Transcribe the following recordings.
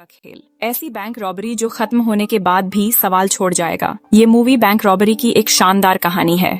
का खेल, ऐसी बैंक रॉबरी जो खत्म होने के बाद भी सवाल छोड़ जाएगा। ये मूवी बैंक रॉबरी की एक शानदार कहानी है।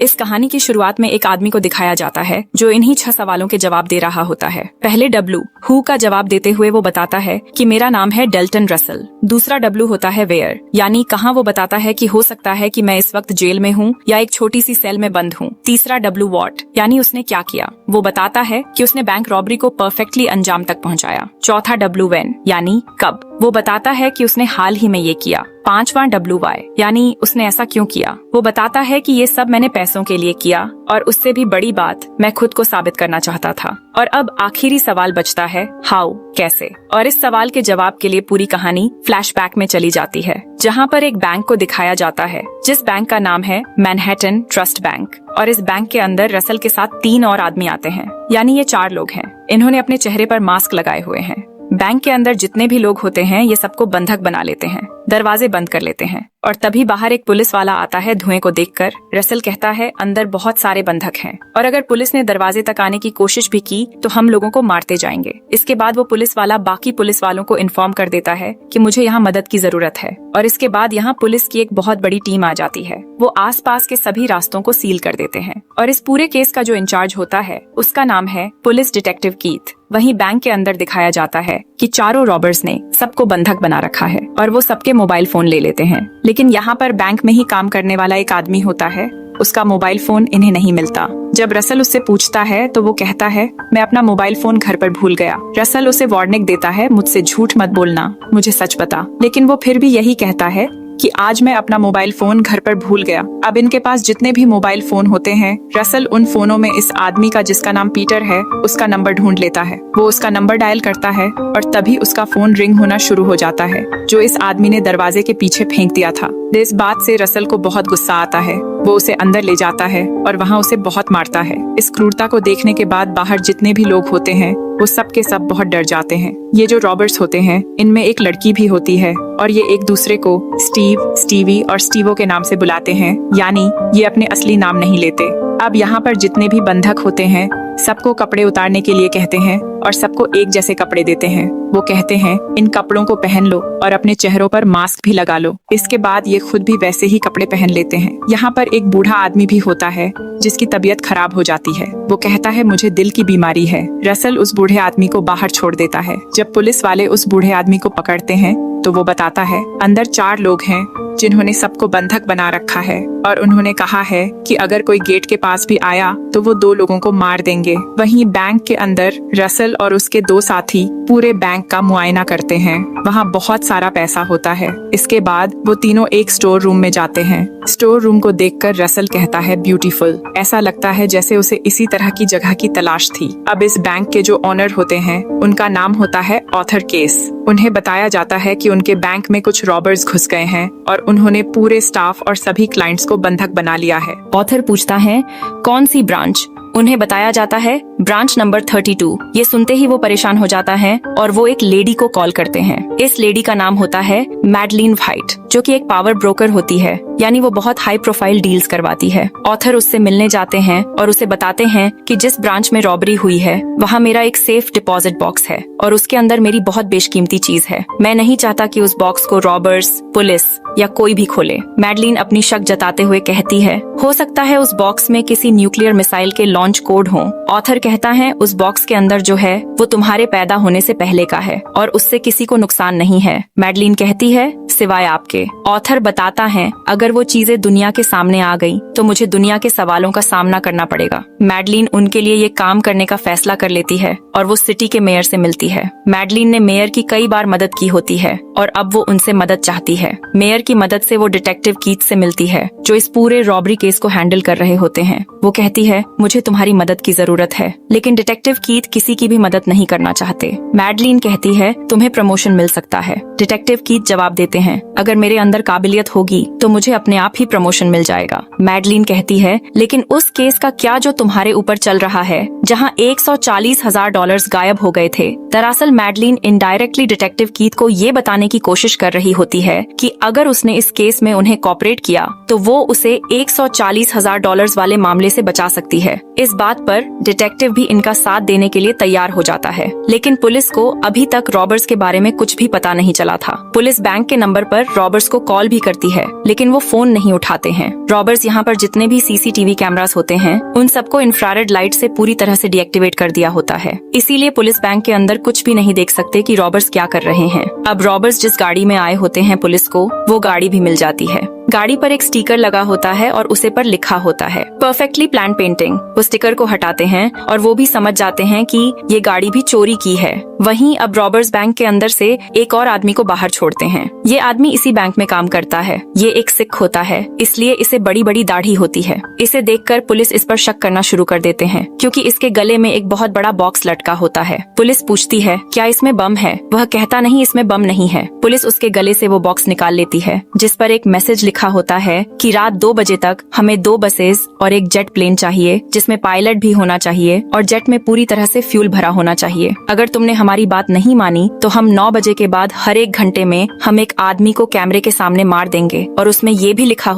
इस कहानी की शुरुआत में एक आदमी को दिखाया जाता है जो इन्हीं 6 सवालों के जवाब दे रहा होता है। पहले डब्लू हु का जवाब देते हुए वो बताता है कि मेरा नाम है डेल्टन रसल। दूसरा डब्लू होता है वेयर, यानी कहाँ। वो बताता है कि हो सकता है कि मैं इस वक्त जेल में हूँ या एक छोटी सी सेल में बंद हूँ। तीसरा डब्लू व्हाट, यानी उसने क्या किया। वो बताता है कि उसने बैंक रॉबरी को परफेक्टली अंजाम तक पहुँचाया। चौथा डब्लू व्हेन, यानी कब। वो बताता है कि उसने हाल ही में ये किया। पांचवा डब्लू वाई, यानी उसने ऐसा क्यों किया। वो बताता है कि ये सब मैंने पैसों के लिए किया और उससे भी बड़ी बात, मैं खुद को साबित करना चाहता था। और अब आखिरी सवाल बचता है हाउ, कैसे। और इस सवाल के जवाब के लिए पूरी कहानी फ्लैशबैक में चली जाती है, जहाँ पर एक बैंक को दिखाया जाता है जिस बैंक का नाम है मैनहट्टन ट्रस्ट बैंक। और इस बैंक के अंदर रसल के साथ 3 और आदमी आते हैं, यानी ये 4 लोग हैं। इन्होंने अपने चेहरे पर मास्क लगाए हुए हैं। बैंक के अंदर जितने भी लोग होते हैं ये सबको बंधक बना लेते हैं, दरवाजे बंद कर लेते हैं। और तभी बाहर एक पुलिस वाला आता है धुएं को देखकर। रसल कहता है अंदर बहुत सारे बंधक हैं और अगर पुलिस ने दरवाजे तक आने की कोशिश भी की तो हम लोगों को मारते जाएंगे। इसके बाद वो पुलिस वाला बाकी पुलिस वालों को इन्फॉर्म कर देता है कि मुझे यहाँ मदद की जरूरत है। और इसके बाद यहाँ पुलिस की एक बहुत बड़ी टीम आ जाती है। वो आसपास के सभी रास्तों को सील कर देते हैं। और इस पूरे केस का जो इंचार्ज होता है उसका नाम है पुलिस डिटेक्टिव कीथ। वहीं बैंक के अंदर दिखाया जाता है कि 4 रॉबर्स ने सबको बंधक बना रखा है और वो सबके मोबाइल फोन ले लेते हैं। लेकिन यहाँ पर बैंक में ही काम करने वाला एक आदमी होता है, उसका मोबाइल फोन इन्हें नहीं मिलता। जब रसल उससे पूछता है तो वो कहता है मैं अपना मोबाइल फोन घर पर भूल गया। रसल उसे वार्निंग देता है मुझसे झूठ मत बोलना, मुझे सच बता। लेकिन वो फिर भी यही कहता है कि आज मैं अपना मोबाइल फोन घर पर भूल गया। अब इनके पास जितने भी मोबाइल फोन होते हैं, रसल उन फोनों में इस आदमी का जिसका नाम पीटर है उसका नंबर ढूंढ लेता है। वो उसका नंबर डायल करता है और तभी उसका फोन रिंग होना शुरू हो जाता है जो इस आदमी ने दरवाजे के पीछे फेंक दिया था। इस बात से रसल को बहुत गुस्सा आता है। वो उसे अंदर ले जाता है और वहाँ उसे बहुत मारता है। इस क्रूरता को देखने के बाद बाहर जितने भी लोग होते हैं वो सब के सब बहुत डर जाते हैं। ये जो रॉबर्ट्स होते हैं इनमें एक लड़की भी होती है और ये एक दूसरे को स्टीव, स्टीवी और स्टीवो के नाम से बुलाते हैं, यानी ये अपने असली नाम नहीं लेते। अब यहाँ पर जितने भी बंधक होते हैं सबको कपड़े उतारने के लिए कहते हैं और सबको एक जैसे कपड़े देते हैं। वो कहते हैं इन कपड़ों को पहन लो और अपने चेहरों पर मास्क भी लगा लो। इसके बाद ये खुद भी वैसे ही कपड़े पहन लेते हैं। यहाँ पर एक बूढ़ा आदमी भी होता है जिसकी तबीयत खराब हो जाती है। वो कहता है मुझे दिल की बीमारी है। रसल उस बूढ़े आदमी को बाहर छोड़ देता है। जब पुलिस वाले उस बूढ़े आदमी को पकड़ते हैं तो वो बताता है अंदर 4 लोग हैं जिन्होंने सबको बंधक बना रखा है और उन्होंने कहा है कि अगर कोई गेट के पास भी आया तो वो 2 लोगों को मार देंगे। वहीं बैंक के अंदर रसल और उसके 2 साथी पूरे बैंक का मुआयना करते हैं। वहाँ बहुत सारा पैसा होता है। इसके बाद वो तीनों एक स्टोर रूम में जाते हैं। स्टोर रूम को देखकर रसल कहता है ब्यूटीफुल। ऐसा लगता है जैसे उसे इसी तरह की जगह की तलाश थी। अब इस बैंक के जो ऑनर होते हैं उनका नाम होता है ऑथर केस। उन्हें बताया जाता है कि उनके बैंक में कुछ रॉबर्स घुस गए हैं और उन्होंने पूरे स्टाफ और सभी क्लाइंट्स को बंधक बना लिया है। ऑथर पूछता है कौन सी ब्रांच। उन्हें बताया जाता है ब्रांच नंबर 32। ये सुनते ही वो परेशान हो जाता है और वो एक लेडी को कॉल करते हैं। इस लेडी का नाम होता है मैडलिन व्हाइट, जो कि एक पावर ब्रोकर होती है, यानी वो बहुत हाई प्रोफाइल डील्स करवाती है। ऑथर उससे मिलने जाते हैं और उसे बताते हैं कि जिस ब्रांच में रॉबरी हुई है वहाँ मेरा एक सेफ डिपॉजिट बॉक्स है और उसके अंदर मेरी बहुत बेशकीमती चीज है। मैं नहीं चाहता कि उस बॉक्स को रॉबर्स, पुलिस या कोई भी खोले। मैडलिन अपनी शक जताते हुए कहती है हो सकता है उस बॉक्स में किसी न्यूक्लियर मिसाइल के लॉन्च कोड हो। ऑथर कहता है उस बॉक्स के अंदर जो है वो तुम्हारे पैदा होने से पहले का है और उससे किसी को नुकसान नहीं है। मैडलिन कहती है सिवाय आपके। ऑथर बताता है अगर वो चीजें दुनिया के सामने आ गई तो मुझे दुनिया के सवालों का सामना करना पड़ेगा। मैडलिन उनके लिए ये काम करने का फैसला कर लेती है और वो सिटी के मेयर से मिलती है। मैडलिन ने मेयर की कई बार मदद की होती है और अब वो उनसे मदद चाहती है। मेयर की मदद से वो डिटेक्टिव कीथ से मिलती है जो इस पूरे रॉबरी केस को हैंडल कर रहे होते हैं। वो कहती है मुझे तुम्हारी मदद की जरूरत है, लेकिन डिटेक्टिव कीथ किसी की भी मदद नहीं करना चाहते। मैडलिन कहती है तुम्हें प्रमोशन मिल सकता है। डिटेक्टिव कीथ जवाब देते हैं अगर मेरे अंदर काबिलियत होगी तो मुझे अपने आप ही प्रमोशन मिल जाएगा। मैडलिन कहती है, लेकिन उस केस का क्या जो तुम्हारे ऊपर चल रहा है, जहाँ $140,000 गायब हो गए थे। दरअसल मैडलिन इनडायरेक्टली डिटेक्टिव कीथ को ये बताने की कोशिश कर रही होती है कि अगर उसने इस केस में उन्हें कोऑपरेट किया तो वो उसे $140,000 वाले मामले से बचा सकती है। इस बात पर डिटेक्टिव भी इनका साथ देने के लिए तैयार हो जाता है, लेकिन पुलिस को अभी तक रॉबर्ट्स के बारे में कुछ भी पता नहीं चला था। पुलिस बैंक के नंबर पर रॉबर्ट्स को कॉल भी करती है, लेकिन वो फोन नहीं उठाते हैं। रॉबर्ट्स यहाँ पर जितने भी सीसीटीवी कैमरास होते हैं उन सबको इंफ्रारेड लाइट से पूरी तरह से डीएक्टिवेट कर दिया होता है, इसीलिए पुलिस बैंक के अंदर कुछ भी नहीं देख सकते कि रॉबर्ट्स क्या कर रहे हैं। अब रॉबर्ट्स जिस गाड़ी में आए होते हैं पुलिस को वो गाड़ी भी मिल जाती है। गाड़ी पर एक स्टिकर लगा होता है और उसे पर लिखा होता है परफेक्टली प्लान पेंटिंग। वो स्टिकर को हटाते हैं और वो भी समझ जाते हैं कि ये गाड़ी भी चोरी की है। वहीं अब रॉबर्ट्स बैंक के अंदर से एक और आदमी को बाहर छोड़ते हैं। ये आदमी इसी बैंक में काम करता है। ये एक सिख होता है, इसलिए इसे बड़ी बड़ी दाढ़ी होती है। इसे देखकर पुलिस इस पर शक करना शुरू कर देते हैं, क्योंकि इसके गले में एक बहुत बड़ा बॉक्स लटका होता है। पुलिस पूछती है, क्या इसमें बम है? वह कहता नहीं, इसमें बम नहीं है। पुलिस उसके गले से वो बॉक्स निकाल लेती है, जिस पर एक मैसेज लिखा होता है कि रात 2 बजे तक हमें 2 बसेस और एक जेट प्लेन चाहिए, जिसमें पायलट भी होना चाहिए और जेट में पूरी तरह से फ्यूल भरा होना चाहिए। अगर तुमने हमारी बात नहीं मानी तो हम 9 बजे के बाद हर 1 घंटे में हम एक आदमी को कैमरे के सामने मार देंगे। और उसमें ये भी लिखा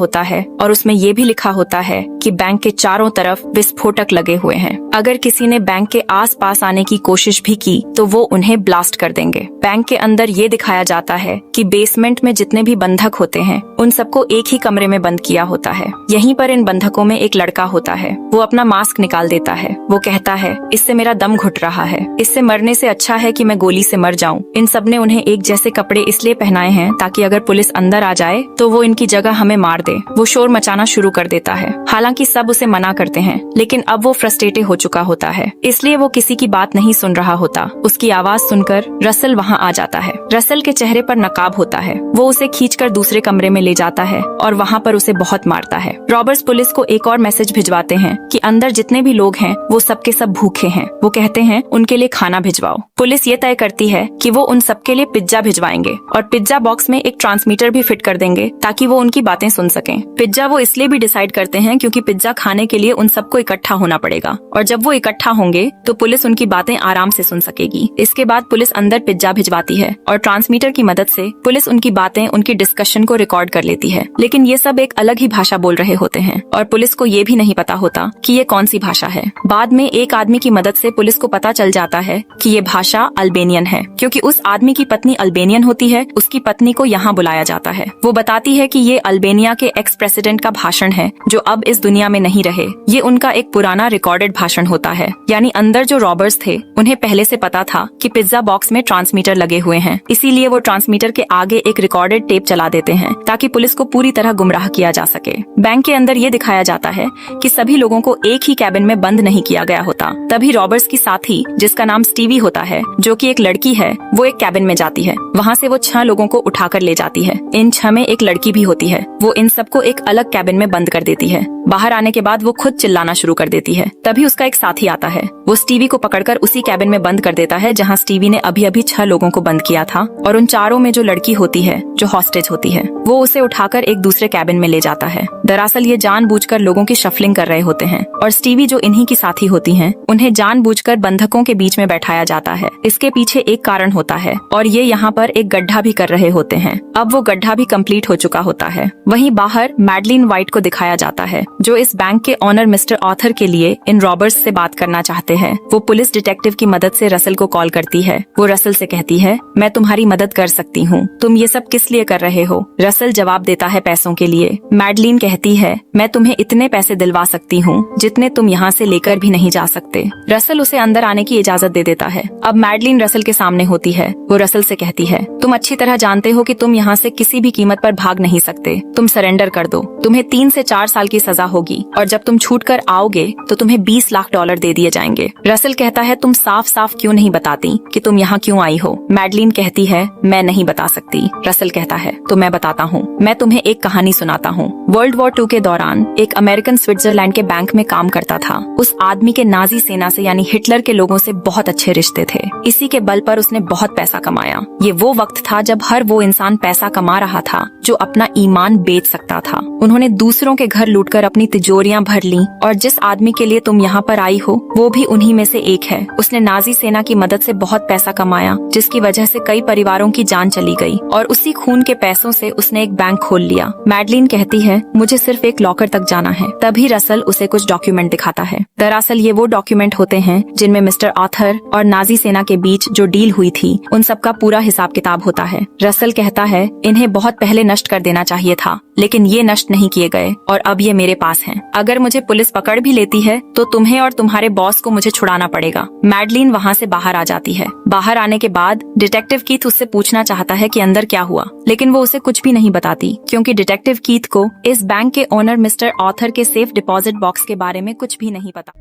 होता है कि बैंक के चारों तरफ विस्फोटक लगे हुए हैं। अगर किसी ने बैंक के आस पास आने की कोशिश भी की तो वो उन्हें ब्लास्ट कर देंगे। बैंक के अंदर ये दिखाया जाता है कि बेसमेंट में जितने भी बंधक होते हैं उन सबको एक ही कमरे में बंद किया होता है। यहीं पर इन बंधकों में एक लड़का होता है। वो अपना मास्क निकाल देता है। वो कहता है, इससे मेरा दम घुट रहा है, इससे मरने से अच्छा है कि मैं गोली से मर जाऊं। इन सब ने उन्हें एक जैसे कपड़े इसलिए पहनाए हैं ताकि अगर पुलिस अंदर आ जाए तो वो इनकी जगह हमें मार दे। वो शोर मचाना शुरू कर देता है। हालांकि सब उसे मना करते हैं, लेकिन अब वो फ्रस्ट्रेटेड हो चुका होता है, इसलिए वो किसी की बात नहीं सुन रहा होता। उसकी आवाज सुनकर रसल वहाँ आ जाता है। रसल के चेहरे पर नकाब होता है। वो उसे खींचकर दूसरे कमरे में ले जाता है और वहाँ पर उसे बहुत मारता है। रॉबर्ट्स पुलिस को एक और मैसेज भिजवाते हैं कि अंदर जितने भी लोग हैं वो सब के सब भूखे हैं। वो कहते हैं उनके लिए खाना भिजवाओ। पुलिस ये तय करती है कि वो उन सबके लिए पिज्जा भिजवाएंगे और पिज्जा बॉक्स में एक ट्रांसमीटर भी फिट कर देंगे ताकि वो उनकी बातें सुन सकें। पिज्जा वो इसलिए भी डिसाइड करते हैं क्योंकि पिज्जा खाने के लिए उन सबको इकट्ठा होना पड़ेगा और जब वो इकट्ठा होंगे तो पुलिस उनकी बातें आराम से सुन सकेगी। इसके बाद पुलिस अंदर पिज्जा भिजवाती है और ट्रांसमीटर की मदद से पुलिस उनकी बातें, उनकी डिस्कशन को रिकॉर्ड कर लेती है। लेकिन ये सब एक अलग ही भाषा बोल रहे होते हैं और पुलिस को ये भी नहीं पता होता कि ये कौन सी भाषा है। बाद में एक आदमी की मदद से पुलिस को पता चल जाता है कि ये भाषा अल्बेनियन है, क्योंकि उस आदमी की पत्नी अल्बेनियन होती है। उसकी पत्नी को यहाँ बुलाया जाता है। वो बताती है कि ये अल्बेनिया के एक्स प्रेसिडेंट का भाषण है जो अब इस दुनिया में नहीं रहे। ये उनका एक पुराना रिकॉर्डेड भाषण होता है। यानी अंदर जो रॉबर्ट्स थे उन्हें पहले से पता था कि पिज्जा बॉक्स में ट्रांसमीटर लगे हुए हैं, इसीलिए वो ट्रांसमीटर के आगे एक रिकॉर्डेड टेप चला देते हैं ताकि पुलिस को पूरी तरह गुमराह किया जा सके। बैंक के अंदर ये दिखाया जाता है कि सभी लोगों को एक ही कैबिन में बंद नहीं किया गया होता। तभी रॉबर्ट्स की साथी, जिसका नाम स्टीवी होता है, जो कि एक लड़की है, वो एक कैबिन में जाती है। वहाँ से वो 6 लोगों को उठाकर ले जाती है। इन 6 में एक लड़की भी होती है। वो इन सबको एक अलग कैबिन में बंद कर देती है। बाहर आने के बाद वो खुद चिल्लाना शुरू कर देती है। तभी उसका एक साथी आता है। वो स्टीवी को पकड़कर उसी कैबिन में बंद कर देता है जहाँ स्टीवी ने अभी अभी 6 लोगों को बंद किया था। और उन चारों में जो लड़की होती है, जो हॉस्टेज होती है, वो उसे उठाकर एक दूसरे कैबिन में ले जाता है। दरअसल ये जानबूझकर लोगों की शफलिंग कर रहे होते हैं और स्टीवी, जो इन्हीं की साथी होती हैं, उन्हें जानबूझकर बंधकों के बीच में बैठाया जाता है। इसके पीछे एक कारण होता है और ये यहाँ पर एक गड्ढा भी कर रहे होते हैं। अब वो गड्ढा भी कंप्लीट हो चुका होता है। वहीं बाहर मैडलिन व्हाइट को दिखाया जाता है, जो इस बैंक के ऑनर मिस्टर ऑथर के लिए इन रॉबर्ट्स से बात करना चाहते हैं। वो पुलिस डिटेक्टिव की मदद से रसल को कॉल करती है। वो रसल से कहती है, मैं तुम्हारी मदद कर सकती हूँ, तुम ये सब किस लिए कर रहे हो? रसल जवाब देता है, पैसों के लिए। मैडलिन कहती है, मैं तुम्हें इतने पैसे दिलवा सकती हूँ जितने तुम यहाँ से लेकर भी नहीं जा सकते। रसल उसे अंदर आने की इजाजत दे देता है। अब मैडलिन रसल के सामने होती है। वो रसल से कहती है, तुम अच्छी तरह जानते हो कि तुम यहाँ से किसी भी कीमत पर भाग नहीं सकते। तुम सरेंडर कर दो, तुम्हें 3 से 4 साल की सजा होगी और जब तुम छूट कर आओगे तो तुम्हें $20 लाख दे दिए जाएंगे। रसल कहता है, तुम साफ साफ क्यों नहीं बताती कि तुम यहाँ क्यों आई हो? मैडलिन कहती है, मैं नहीं बता सकती। रसल कहता है, तो मैं बताता हूँ, मैं तुम्हें तुम्हें एक कहानी सुनाता हूँ। वर्ल्ड वॉर 2 के दौरान एक अमेरिकन स्विट्जरलैंड के बैंक में काम करता था। उस आदमी के नाजी सेना से यानी हिटलर के लोगों से बहुत अच्छे रिश्ते थे। इसी के बल पर उसने बहुत पैसा कमाया। ये वो वक्त था जब हर वो इंसान पैसा कमा रहा था जो अपना ईमान बेच सकता था। उन्होंने दूसरों के घर लूटकर अपनी तिजोरियां भर ली और जिस आदमी के लिए तुम यहाँ पर आई हो वो भी उन्हीं में से एक है। उसने नाजी सेना की मदद से बहुत पैसा कमाया, जिसकी वजह से कई परिवारों की जान चली गई और उसी खून के पैसों से उसने एक बैंक खोल लिया। मैडलिन कहती है, मुझे सिर्फ एक लॉकर तक जाना है। तभी रसल उसे कुछ डॉक्यूमेंट दिखाता है। दरअसल ये वो डॉक्यूमेंट होते हैं जिनमें मिस्टर आर्थर और नाजी सेना के बीच जो डील हुई थी उन सब का पूरा हिसाब किताब होता है। रसल कहता है, इन्हें बहुत पहले नष्ट कर देना चाहिए था, लेकिन ये नष्ट नहीं किए गए और अब ये मेरे पास हैं। अगर मुझे पुलिस पकड़ भी लेती है तो तुम्हें और तुम्हारे बॉस को मुझे छुड़ाना पड़ेगा। मैडलिन वहाँ से बाहर आ जाती है। बाहर आने के बाद डिटेक्टिव कीथ उससे पूछना चाहता है कि अंदर क्या हुआ, लेकिन वो उसे कुछ भी नहीं बताती क्योंकि डिटेक्टिव कीथ को इस बैंक के ओनर मिस्टर आर्थर के सेफ डिपॉजिट बॉक्स के बारे में कुछ भी नहीं पता।